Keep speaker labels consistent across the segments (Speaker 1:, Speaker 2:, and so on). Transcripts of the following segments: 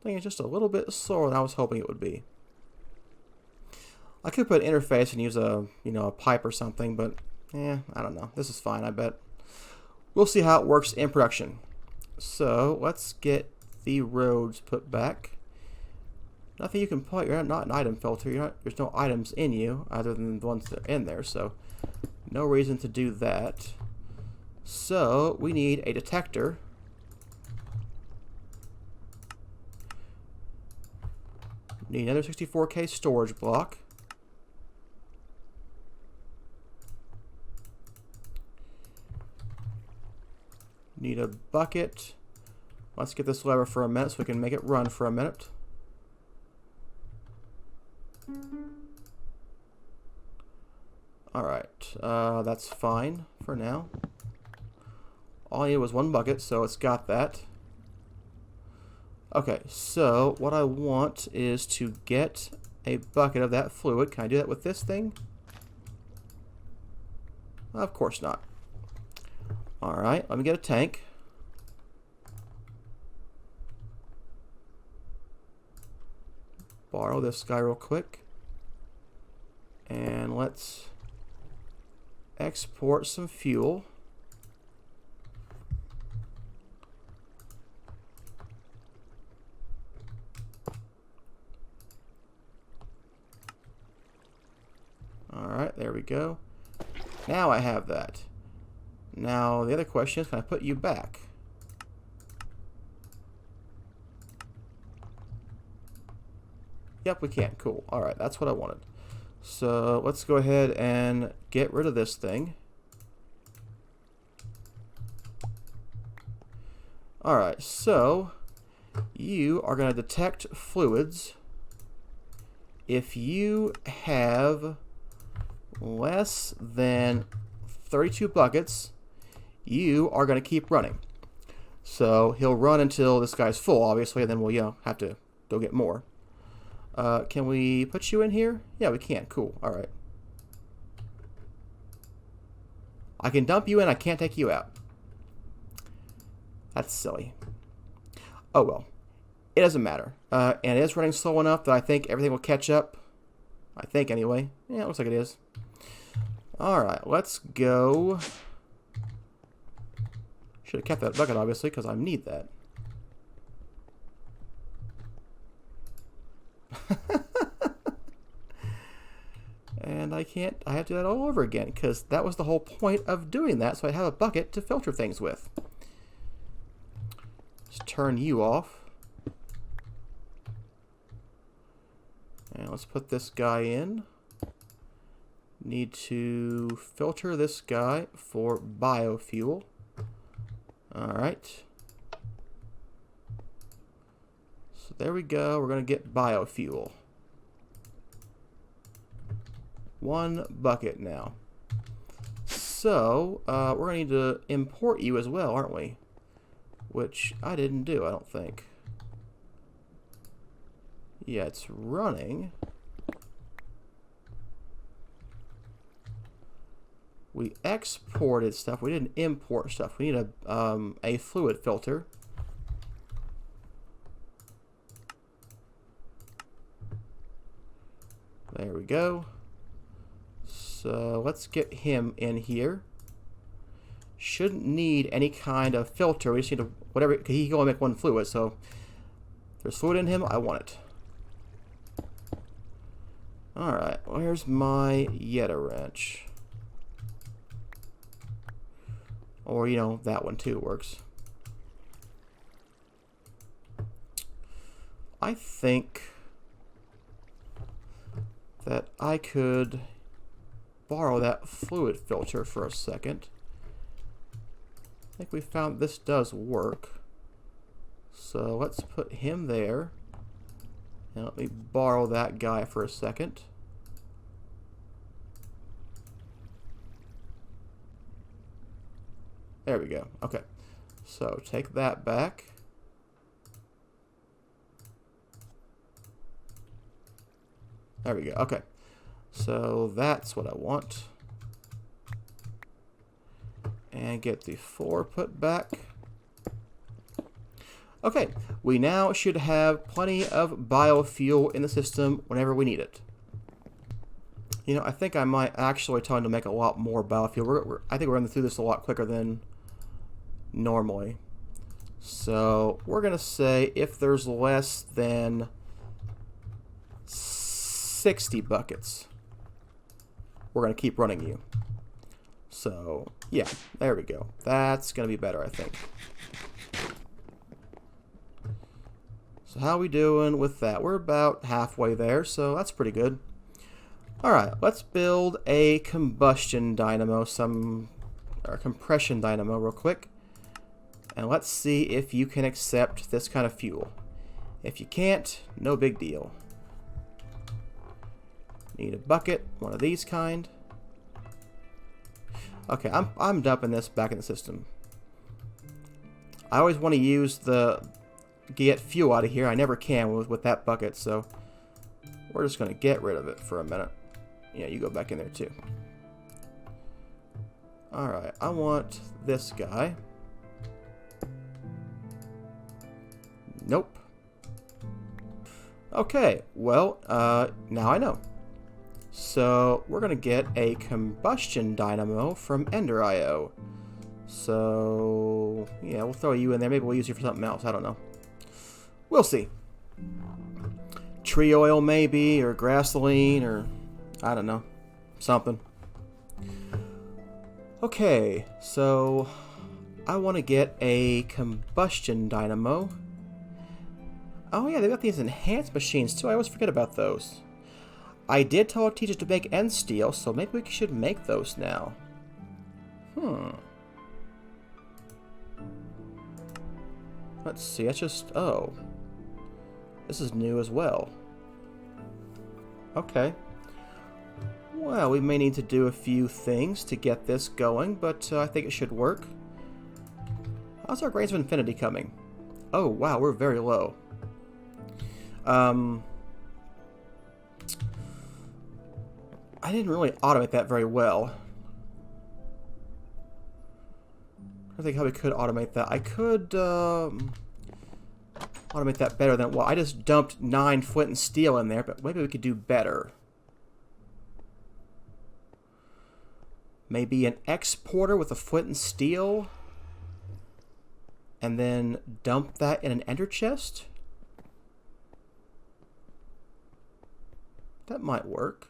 Speaker 1: I think it's just a little bit slower than I was hoping it would be. I could put an interface and use a, a pipe or something, but I don't know. This is fine, I bet. We'll see how it works in production. So let's get the roads put back. Nothing you can put. You're not an item filter. There's no items in you other than the ones that are in there. So no reason to do that. So we need a detector. Need another 64K storage block. Need a bucket. Let's get this lever for a minute so we can make it run for a minute. Alright, that's fine for now. All I needed was one bucket, so it's got that. Okay, so what I want is to get a bucket of that fluid. Can I do that with this thing? Of course not. Alright, let me get a tank. Borrow this guy real quick. And let's export some fuel. Alright, there we go. Now I have that. Now the other question is, can I put you back? Yep, we can. Cool. Alright, that's what I wanted. So let's go ahead and get rid of this thing. Alright, so you are going to detect fluids. If you have less than 32 buckets, you are going to keep running. So he'll run until this guy's full, obviously, and then we'll have to go get more. Can we put you in here? Yeah, we can. Cool. All right. I can dump you in. I can't take you out. That's silly. Oh well. It doesn't matter. And it is running slow enough that I think everything will catch up. I think anyway. Yeah, it looks like it is. Alright, let's go. Should have kept that bucket, obviously, because I need that. And I have to do that all over again, because that was the whole point of doing that, so I have a bucket to filter things with. Let's turn you off. And let's put this guy in. Need to filter this guy for biofuel. Alright. So there we go. We're going to get biofuel. One bucket now. So, we're going to need to import you as well, aren't we? Which I didn't do, I don't think. Yeah, it's running. We exported stuff. We didn't import stuff. We need a fluid filter. There we go. So let's get him in here. Shouldn't need any kind of filter. We just need to, whatever, because he can only make one fluid. So if there's fluid in him, I want it. Alright, where's my Yeta wrench? Or, that one too works. I think that I could borrow that fluid filter for a second. I think we found this does work. So let's put him there. And let me borrow that guy for a second. There we go. Okay. So take that back. There we go. Okay. So that's what I want. And get the 4 put back. Okay, we now should have plenty of biofuel in the system whenever we need it. You know, I think I might actually tell him to make a lot more biofuel. I think we're going through this a lot quicker than normally. So we're going to say if there's less than 60 buckets, we're going to keep running you. So, yeah, there we go. That's going to be better, I think. So how are we doing with that? We're about halfway there, so that's pretty good. Alright, let's build a combustion dynamo, or compression dynamo real quick. And let's see if you can accept this kind of fuel. If you can't, no big deal. Need a bucket, one of these kind. Okay, I'm dumping this back in the system. I always want to use get fuel out of here. I never can with that bucket, so we're just going to get rid of it for a minute. Yeah, you go back in there too. Alright, I want this guy. Nope. Okay, well, now I know. So, we're going to get a combustion dynamo from Ender.io. So, yeah, we'll throw you in there. Maybe we'll use you for something else. I don't know. We'll see. Tree oil, maybe, or gasoline, or I don't know. Something. Okay, so I want to get a combustion dynamo. Oh yeah, they've got these enhanced machines too. I always forget about those. I did tell our teachers to make end steel, so maybe we should make those now. Let's see, that's just... oh. This is new as well. Okay. Well, we may need to do a few things to get this going, but I think it should work. How's our Grains of Infinity coming? Oh, wow, we're very low. I didn't really automate that very well. I think how we could automate that. I could automate that better than... well, I just dumped 9 flint and steel in there, but maybe we could do better. Maybe an exporter with a flint and steel, and then dump that in an ender chest? That might work.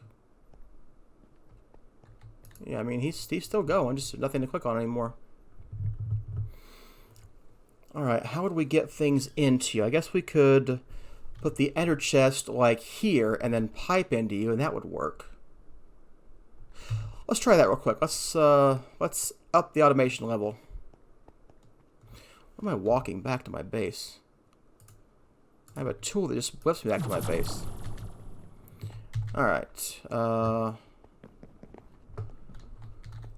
Speaker 1: Yeah, I mean, he's still going, just nothing to click on anymore. Alright, how would we get things into you? I guess we could put the ender chest like here and then pipe into you, and that would work. Let's try that real quick. Let's up the automation level. Why am I walking back to my base? I have a tool that just whips me back to my base. Alright.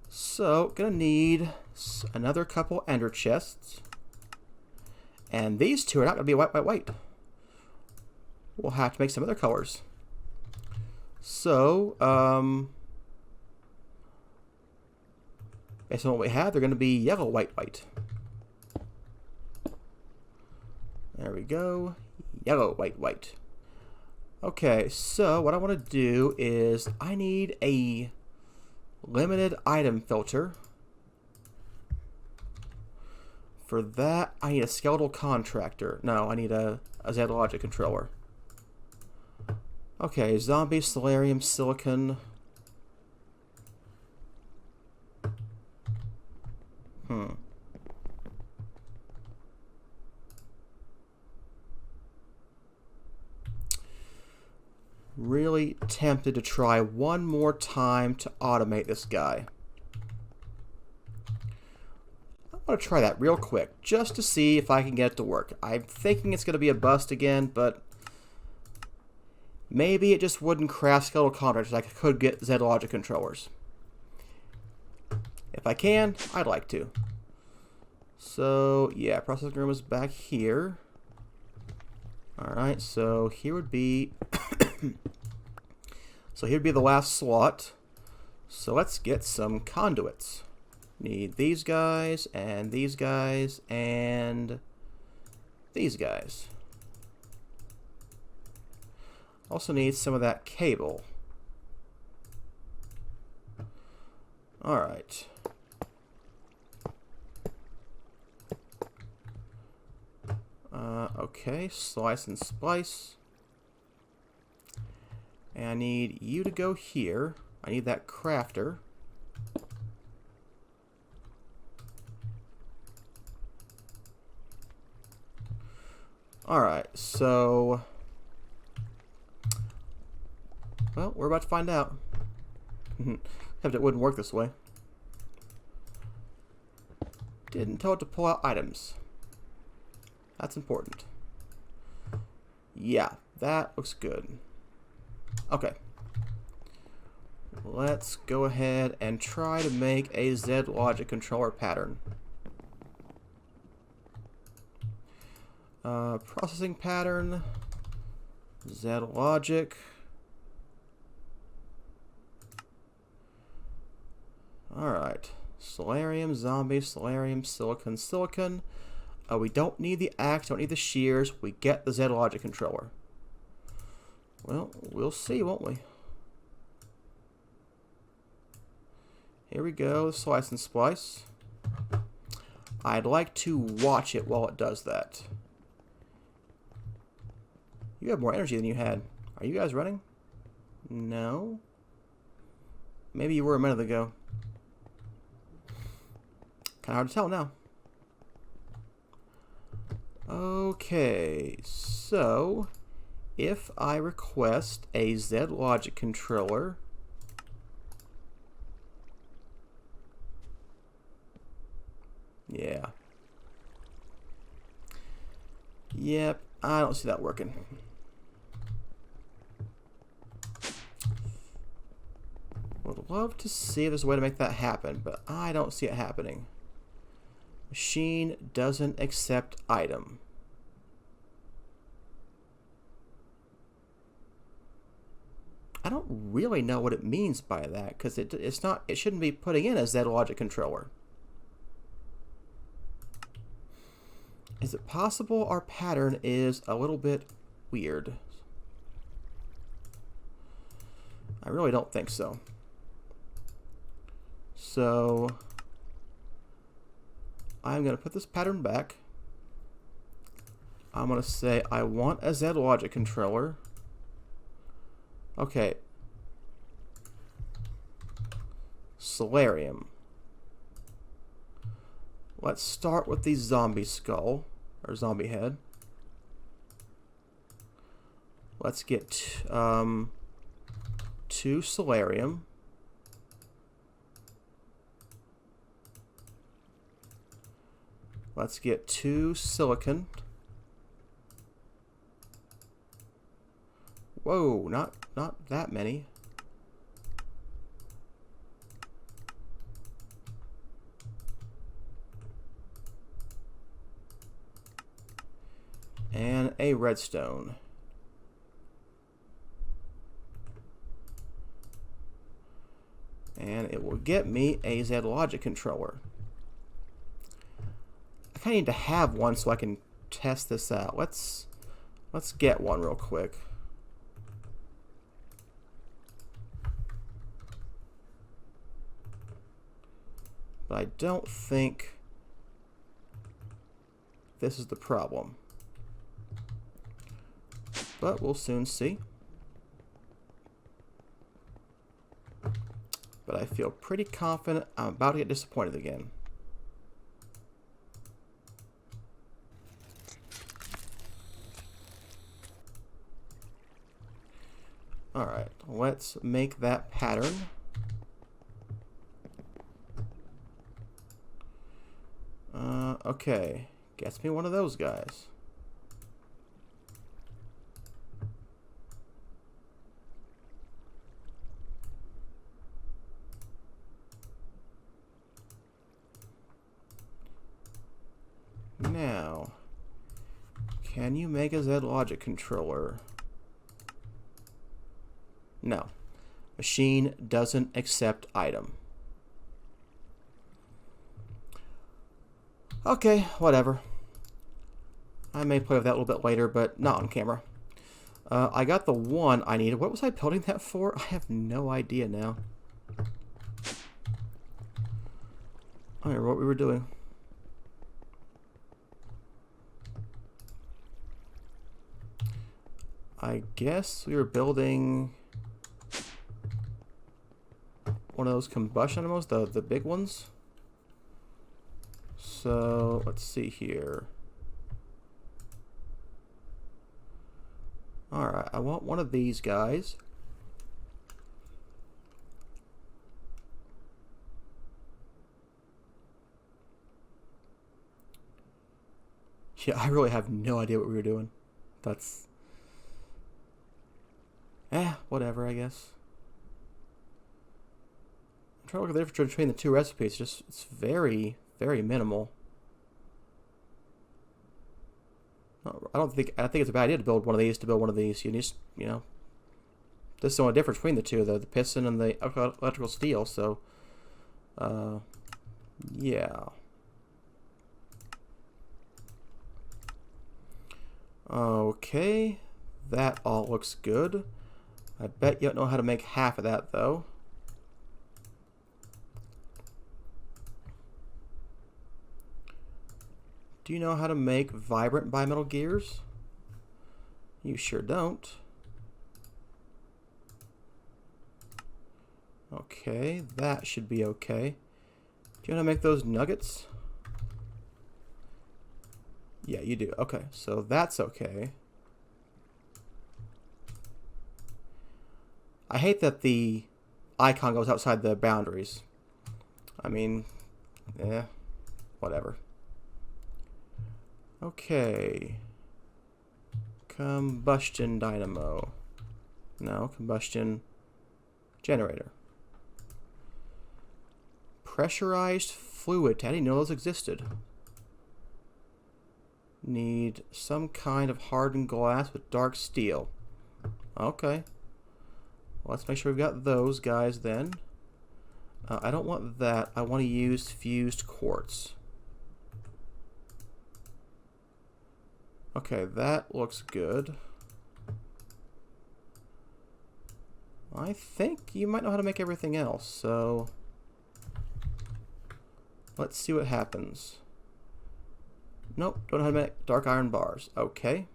Speaker 1: So, gonna need another couple ender chests. And these two are not gonna be white. We'll have to make some other colors. So, based on what we have, they're gonna be yellow, white. There we go. Yellow, white. Okay, so what I want to do is I need a limited item filter. For that, I need a skeletal contractor. No, I need a Zed Logic Controller. Okay, zombie, solarium, silicon. Really tempted to try one more time to automate this guy. I want to try that real quick, just to see if I can get it to work. I'm thinking it's going to be a bust again, but maybe it just wouldn't craft skeletal contractors. I could get Zed Logic controllers. If I can, I'd like to. So, yeah, processing room is back here. Alright, so here would be... so here would be the last slot. So let's get some conduits. Need these guys, and these guys. Also need some of that cable. Alright. Okay, slice and splice. And I need you to go here. I need that crafter. Alright, so... well, we're about to find out. Except it wouldn't work this way. Didn't tell it to pull out items. That's important. Yeah, that looks good. Okay. Let's go ahead and try to make a Zed Logic Controller pattern. Processing pattern. Zed Logic. Alright. Solarium, zombie, solarium, silicon, silicon. We don't need the axe, don't need the shears. We get the Zed Logic Controller. Well, we'll see, won't we? Here we go, slice and splice. I'd like to watch it while it does that. You have more energy than you had. Are you guys running? No? Maybe you were a minute ago. Kind of hard to tell now. Okay, so if I request a Zed Logic Controller, yeah. Yep, I don't see that working. Would love to see if there's a way to make that happen, but I don't see it happening. Machine doesn't accept item. I don't really know what it means by that, because it shouldn't be putting in a Zed Logic Controller. Is it possible our pattern is a little bit weird? I really don't think so. So I'm going to put this pattern back. I'm going to say I want a Zed Logic Controller. Okay. Solarium. Let's start with the zombie skull, or zombie head. Let's get 2 solarium. Let's get 2 silicon. Whoa, not that many. And a redstone. And it will get me a Zed Logic Controller. I kind of need to have one so I can test this out. Let's get one real quick. But I don't think this is the problem. But we'll soon see. But I feel pretty confident I'm about to get disappointed again. Alright, let's make that pattern. Okay, gets me one of those guys. Now, can you make a Zed Logic Controller? No. Machine doesn't accept item. Okay, whatever. I may play with that a little bit later, but not on camera. I got the one I needed. What was I building that for? I have no idea now. I don't remember what we were doing. I guess we were building one of those combustion dynamos, the big ones. So let's see here. Alright, I want one of these guys. Yeah, I really have no idea what we were doing. That's... whatever, I guess. I'm trying to look at the difference between the two recipes. It's very, very minimal. I think it's a bad idea to build one of these to build one of these. You just, this is the only difference between the two, the piston and the electrical steel. So, yeah. Okay, that all looks good. I bet you don't know how to make half of that though. Do you know how to make vibrant bimetal gears? You sure don't. Okay, that should be okay. Do you know how to make those nuggets? Yeah, you do. Okay, so that's okay. I hate that the icon goes outside the boundaries. I mean, whatever. Okay. Combustion dynamo. No, combustion generator. Pressurized fluid. I didn't know those existed. Need some kind of hardened glass with dark steel. Okay. Well, let's make sure we've got those guys then. I don't want that. I want to use fused quartz. Okay, that looks good. I think you might know how to make everything else, so let's see what happens. Nope, don't know how to make dark iron bars. Okay.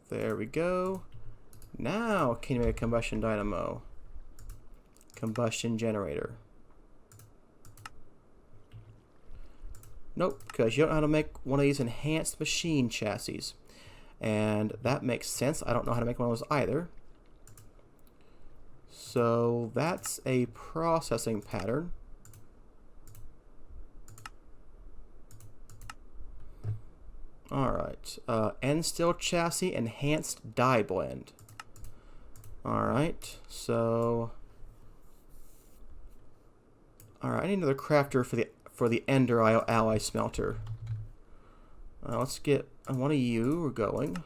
Speaker 1: There we go. Now, can you make a combustion dynamo? Combustion generator. Nope, because you don't know how to make one of these enhanced machine chassis. And that makes sense. I don't know how to make one of those either. So that's a processing pattern. Alright, end steel chassis enhanced die blend. Alright, so... Alright, I need another crafter for the ender alloy smelter. Let's get one of you. We're going.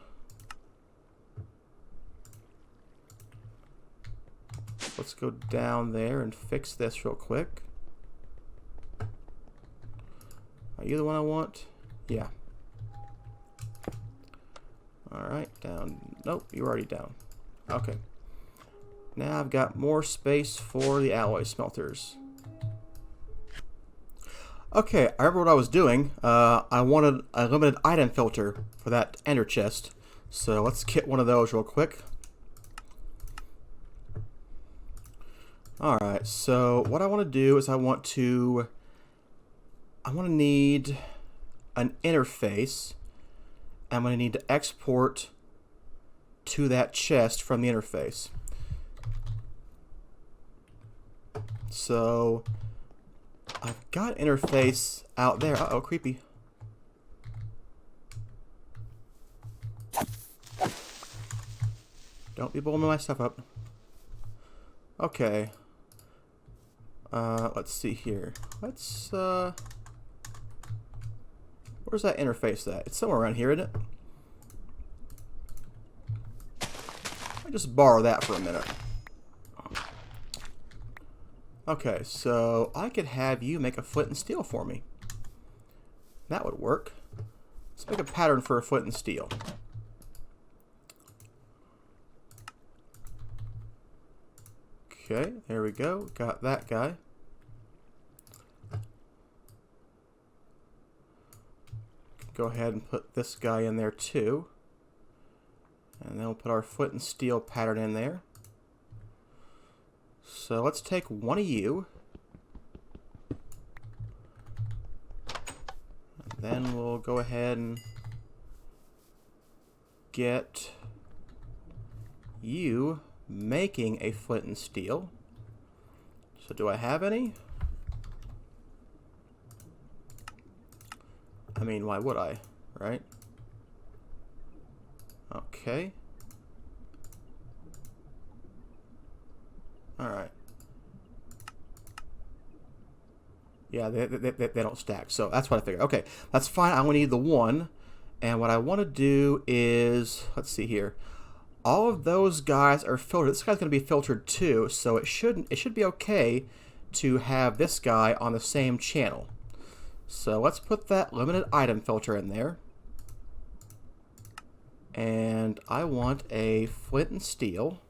Speaker 1: Let's go down there and fix this real quick. Are you the one I want? Yeah. Alright, down. Nope, you're already down. Okay. Now I've got more space for the alloy smelters. Okay, I remember what I was doing. I wanted a limited item filter for that ender chest. So let's get one of those real quick. Alright, so what I want to do is I want to need an interface. I'm going to need to export to that chest from the interface. So I've got interface out there. Uh-oh, creepy. Don't be blowing my stuff up. Okay. Let's see here. Let's, where's that interface at? It's somewhere around here, isn't it? I'll just borrow that for a minute. Okay, so I could have you make a flint and steel for me. That would work. Let's make a pattern for a flint and steel. Okay, there we go. Got that guy. Go ahead and put this guy in there too. And then we'll put our flint and steel pattern in there. So let's take one of you. And then we'll go ahead and get you making a flint and steel. So do I have any? I mean, why would I, right? Okay. Alright. Yeah, they don't stack, so that's what I figured. Okay, that's fine. I only need the one. And what I want to do is, let's see here. All of those guys are filtered. This guy's going to be filtered too, so it should be okay to have this guy on the same channel. So let's put that limited item filter in there. And I want a flint and steel.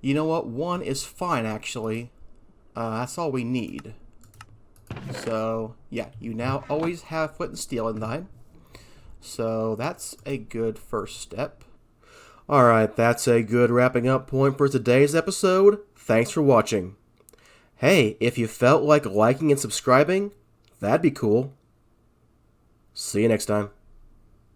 Speaker 1: You know what? One is fine, actually. That's all we need. So, yeah, you now always have flint and steel in thine. So that's a good first step. Alright, that's a good wrapping up point for today's episode. Thanks for watching. Hey, if you felt like liking and subscribing, that'd be cool. See you next time.